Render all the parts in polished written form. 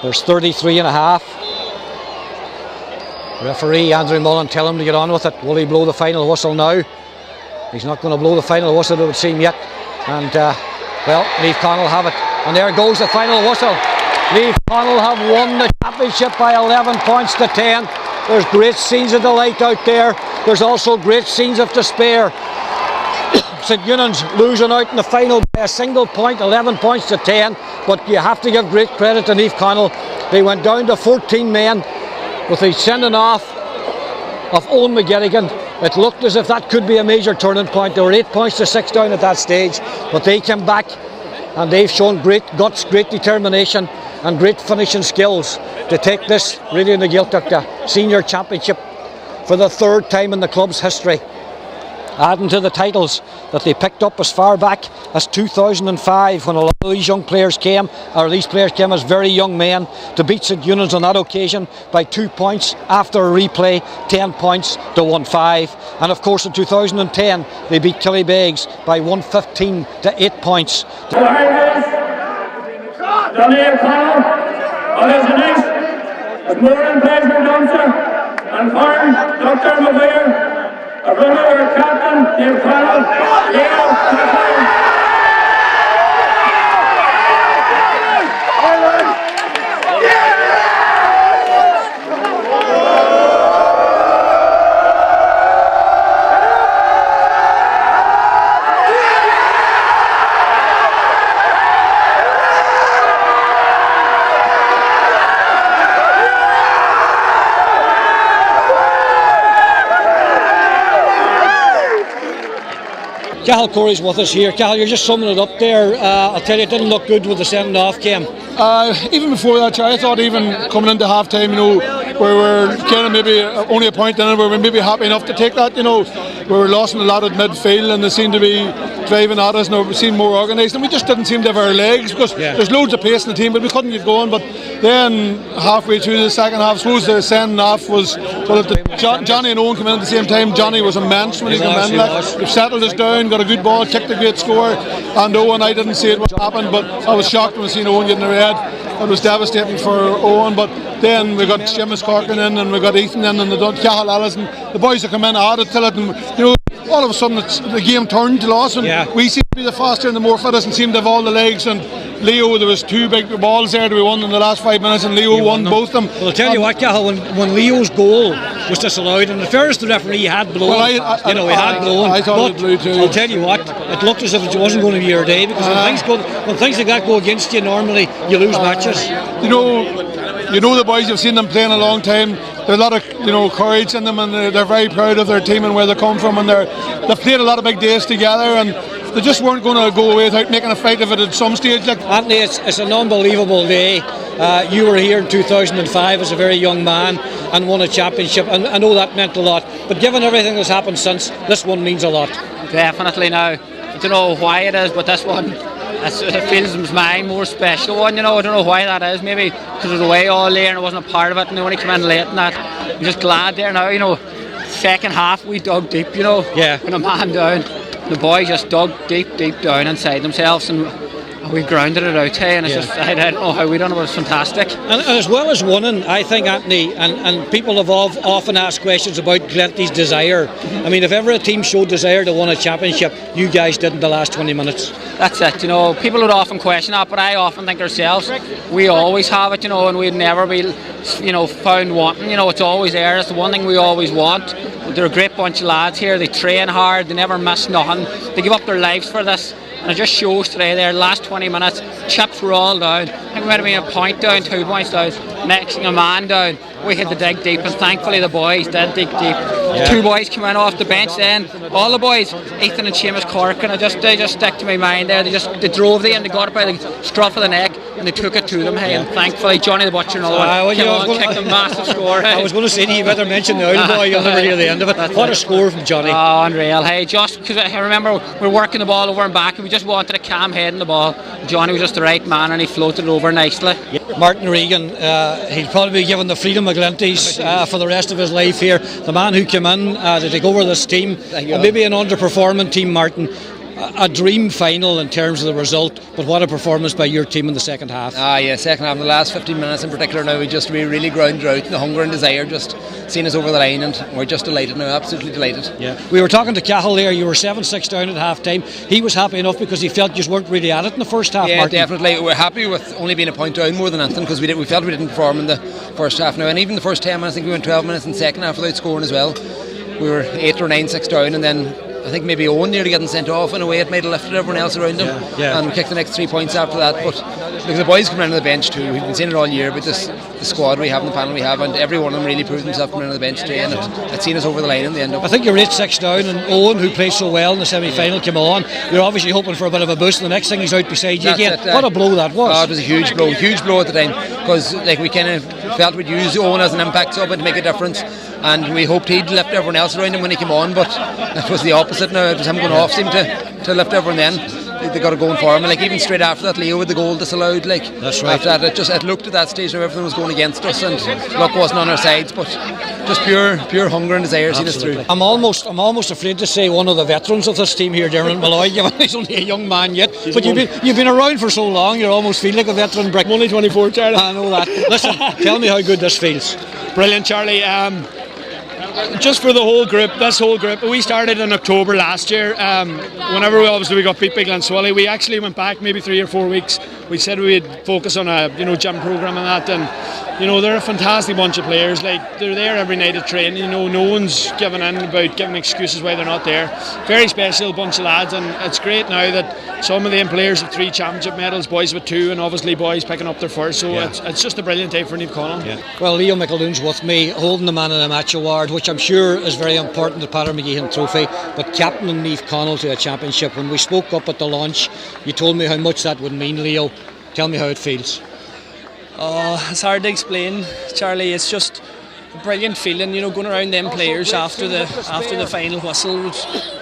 There's 33 and a half. Referee Andrew Mullen tell him to get on with it. Will he blow the final whistle now? He's not going to blow the final whistle, it would seem, yet. And well, Naomh Conaill have it. And there goes the final whistle. Naomh Conaill have won the championship by 11 points to 10. There's great scenes of delight out there. There's also great scenes of despair. St.Eunan's losing out in the final by a single point, 11 points to 10. But you have to give great credit to Naomh Conaill. They went down to 14 men with the sending off of Owen McGettigan. It looked as if that could be a major turning point. They were 8 points to 6 down at that stage, but they came back and they've shown great guts, great determination and great finishing skills to take this really in the Gaeltacht senior championship for the third time in the club's history, adding to the titles that they picked up as far back as 2005 when a lot of these young players came, or these players came as very young men, to beat St. Eunan's on that occasion by 2 points after a replay, 10 points to 1-5. And of course in 2010 they beat Killybegs by 115 to 8 points. Donegal Gaa, on his release, with more than pleasure dancer and foreign Dr. McGuire. A runner, captain, Naomh Conaill, Leo, Cathal Corey's with us here. Cathal, you're just summing it up there. I'll tell you, it didn't look good with the sending off game. Even before that, I thought even coming into half time, we were kind of maybe only a point in it, we were maybe happy enough to take that. We were losing a lot at midfield and they seemed to be driving at us and we seemed more organised, and we just didn't seem to have our legs because there's loads of pace in the team, but we couldn't get going. But then halfway through the second half, I suppose the sending off was, Johnny and Owen came in at the same time. Johnny was immense when he came in. He settled us down, got a good ball, kicked a great score, and Owen, I didn't see it what happened, but I was shocked when I seen Owen getting a red. It was devastating for Owen, but then we got Seamus Corkin in and we got Ethan in and Cathal Allison. The boys that come in added to it, and all of a sudden the game turned to us, and we seemed to be the faster and the more fittest and seemed to have all the legs. And Leo, there was 2 big balls there that we won in the last 5 minutes, and Leo won both of them. Well, I'll tell you what, Cathal, when Leo's goal was disallowed, and in fairness to the referee, he had blown. Well, he had blown. I thought it blew too. I'll tell you what, it looked as if it wasn't going to be your day, because when things like that go against you, normally you lose matches. You know the boys, you've seen them playing a long time. There's a lot of courage in them, and they're very proud of their team and where they come from, and they've played a lot of big days together, and they just weren't going to go away without making a fight of it at some stage. Anthony, it's an unbelievable day. You were here in 2005 as a very young man and won a championship, and I know that meant a lot, but given everything that's happened since, this one means a lot. Definitely now. I don't know why it is, but this one, it feels my more special one, I don't know why that is. Maybe because it was away all day and I wasn't a part of it, and they only came in late and that. I'm just glad there now, second half we dug deep, when a man down. The boys just dug deep down inside themselves, and we grounded it out, and it's just, I don't know how we done it, but it's fantastic. And as well as winning, I think, Anthony, and people have often asked questions about Glenties' desire. I mean, if ever a team showed desire to win a championship, you guys did in the last 20 minutes. That's it, people would often question that, but I often think ourselves, we always have it, and we'd never be, found wanting, it's always there. It's the one thing we always want. They're a great bunch of lads here. They train hard, they never miss nothing. They give up their lives for this. And it just shows today there, last 20 minutes, chips were all down. I think we might have been a point down, 2 points down. Next thing, a man down. We had to dig deep, and thankfully the boys did dig deep. 2 boys came in off the bench then. All the boys, Ethan and Seamus Corkin, they just stick to my mind there. They drove there and they got it by the scruff of the neck and they took it to them. Hey, and thankfully Johnny the Butcher, another one, came on, kicked a massive score. Hey. I was going to say to you, better mention the old boy, you'll never hear the end of it. What a score from Johnny. Oh, unreal. Hey, just because I remember we were working the ball over and back, and we just wanted a calm head in the ball. Johnny was just the right man, and he floated it over nicely. Martin Regan, he'll probably be given the freedom of Glenties for the rest of his life here. The man who came in to take over this team, and maybe an underperforming team, Martin. a dream final in terms of the result, but what a performance by your team in the second half. Yeah, second half, in the last 15 minutes in particular now, we really ground out the hunger and desire, just seeing us over the line, and we're just delighted now, absolutely delighted. Yeah. We were talking to Cahill there, you were 7-6 down at half time. He was happy enough because he felt you weren't really at it in the first half. Yeah, Martin. Definitely. We're happy with only being a point down more than anything, because we felt we didn't perform in the first half now, and even the first 10 minutes, I think we went 12 minutes in the second half without scoring as well. We were 8 or 9-6 down, and then I think maybe Owen nearly getting sent off in a way. It might have lifted everyone else around him. Yeah. And we kicked the next 3 points after that. But because the boys come around on the bench too, we've been saying it all year about the squad we have and the panel we have, and every one of them really proved himself coming around on the bench today, and it's seen us over the line in the end. I think you're 8-6 down, and Owen, who played so well in the semi-final, came on. You're obviously hoping for a bit of a boost, and the next thing he's out beside you again. What a blow that was. It was a huge blow at the time, because we kind of felt we'd use Owen as an impact sub and to make a difference, and we hoped he'd lift everyone else around him when he came on, but it was the opposite now. It was him going off, seemed to lift everyone then. They got it going for him, and even straight after that, Leo with the goal disallowed. That's right. After that, it looked at that stage now everything was going against us, and luck wasn't on our sides, but just pure hunger and desire seen us through. I'm almost afraid to say one of the veterans of this team here, Dermot Malloy. He's only a young man yet, but you've been around for so long, you almost feel like a veteran brick. I'm only 24, Charlie. I know that. Listen, tell me how good this feels. Brilliant, Charlie. Just for the whole group, we started in October last year. Whenever we got beat by Glenswally, we actually went back maybe 3 or 4 weeks. We said we'd focus on a gym program and that, and they're a fantastic bunch of players. They're there every night at training. No one's giving in about giving excuses why they're not there. Very special bunch of lads, and it's great now that some of them players have 3 championship medals, boys with 2, and obviously boys picking up their first. So it's just a brilliant day for Naomh Conaill. Yeah. Well, Leo McAloon's with me, holding the Man of the Match award, which I'm sure is very important, the Patrick McGeehan Trophy, but captaining Naomh Conaill to a championship. When we spoke up at the launch, you told me how much that would mean, Leo. Tell me how it feels. It's hard to explain, Charlie. It's just a brilliant feeling, going around them players after the final whistle.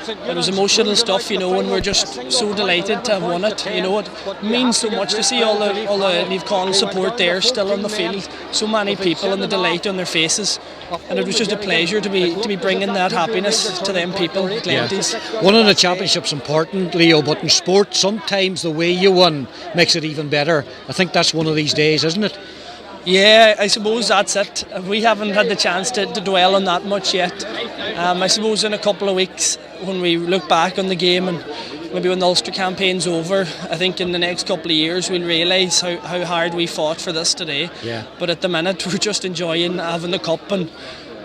It was emotional stuff, and we're just so delighted to have won it. It means so much to see all the Naomh Conaill support there still on the field. So many people and the delight on their faces, and it was just a pleasure to be bringing that happiness to them people at Glenties. Winning a championship's important, Leo, but in sport sometimes the way you win makes it even better. I think that's one of these days, isn't it? Yeah, I suppose that's it. We haven't had the chance to dwell on that much yet. I suppose in a couple of weeks, when we look back on the game, and maybe when the Ulster campaign's over, I think in the next couple of years we'll realise how hard we fought for this today. Yeah. But at the minute we're just enjoying having the cup and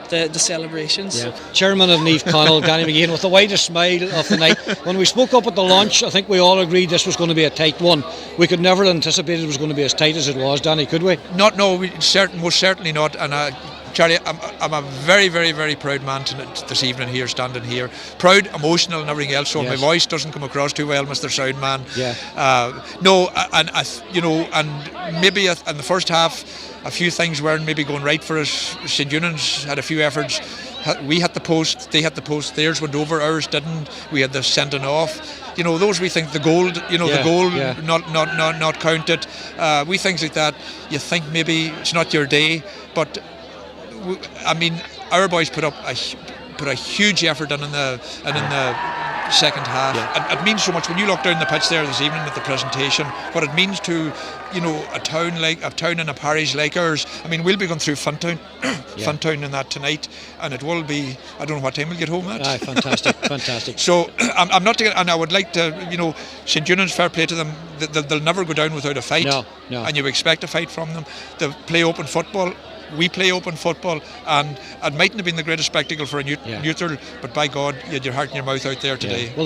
the celebrations. Yeah. Chairman of Naomh Conaill, Danny McGeehan, with the widest smile of the night. When we spoke up at the launch, I think we all agreed this was going to be a tight one. We could never anticipate it was going to be as tight as it was, Danny, could we? No, most certainly not. And Charlie, I'm a very, very, very proud man this evening here, standing here. Proud, emotional and everything else, so my voice doesn't come across too well, Mr. Soundman. Yeah. And maybe in the first half, a few things weren't maybe going right for us. St.Eunan's had a few efforts. We hit the post, they hit the post. Theirs went over, ours didn't. We had the sending off. Those we think the goal, not counted. We things like that. You think maybe it's not your day, but our boys put a huge effort in the second half. And it means so much when you look down the pitch there this evening at the presentation. What it means to a town and a parish like ours. We'll be going through Funtown in that tonight, and it will be. I don't know what time we'll get home at. Aye, fantastic. So I'm not, and I would like to, St. Eunan's, fair play to them. They'll never go down without a fight. No. And you expect a fight from them. They play open football. We play open football, and it mightn't have been the greatest spectacle for a neutral, but by God, you had your heart in your mouth out there today. Yeah. Well,